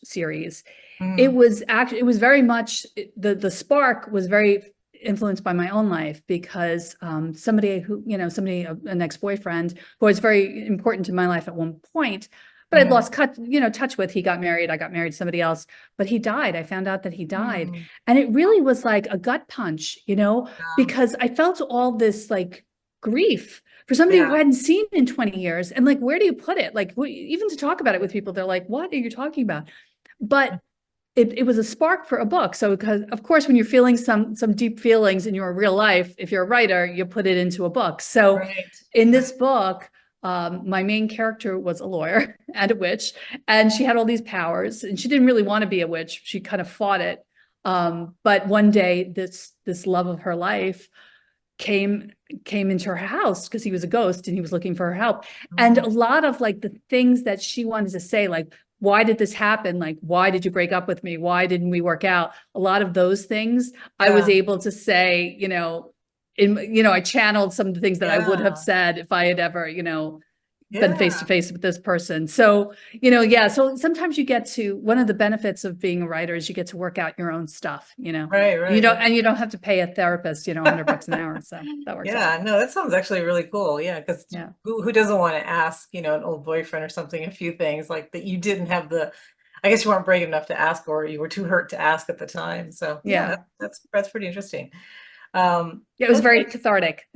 series. It Mm. was actually, it was very much, the spark was very influenced by my own life, because somebody who, an ex-boyfriend who was very important to my life at one point, but I'd Mm-hmm. lost touch with. He got married, I got married to somebody else, but he died. I found out that he died. Mm. And it really was like a gut punch, Yeah. because I felt all this like grief for somebody who Yeah. I hadn't seen in 20 years. And like, where do you put it? Like, even to talk about it with people, they're like, what are you talking about? But it was a spark for a book. So, because of course, when you're feeling some deep feelings in your real life, if you're a writer, you put it into a book. So Right. in this book, my main character was a lawyer and a witch, and she had all these powers, and she didn't really want to be a witch. She kind of fought it. But one day, this love of her life came into her house, because he was a ghost and he was looking for her help. And Mm. a lot of like the things that she wanted to say, like, why did this happen? Like, why did you break up with me? Why didn't we work out? A lot of those things I was Yeah. able to say, I channeled some of the things that I would have Yeah. said if I had ever, been face to Yeah. face with this person. So, yeah. So sometimes you get to, one of the benefits of being a writer is you get to work out your own stuff, Right. you Right. don't, and you don't have to pay a therapist, $100 an hour. So that works out. Yeah, no, that sounds actually really cool. Yeah, because Yeah. who doesn't want to ask, an old boyfriend or something, a few things like that you didn't have I guess you weren't brave enough to ask, or you were too hurt to ask at the time. So yeah, Yeah. that's pretty interesting. Yeah. It was very Okay. cathartic.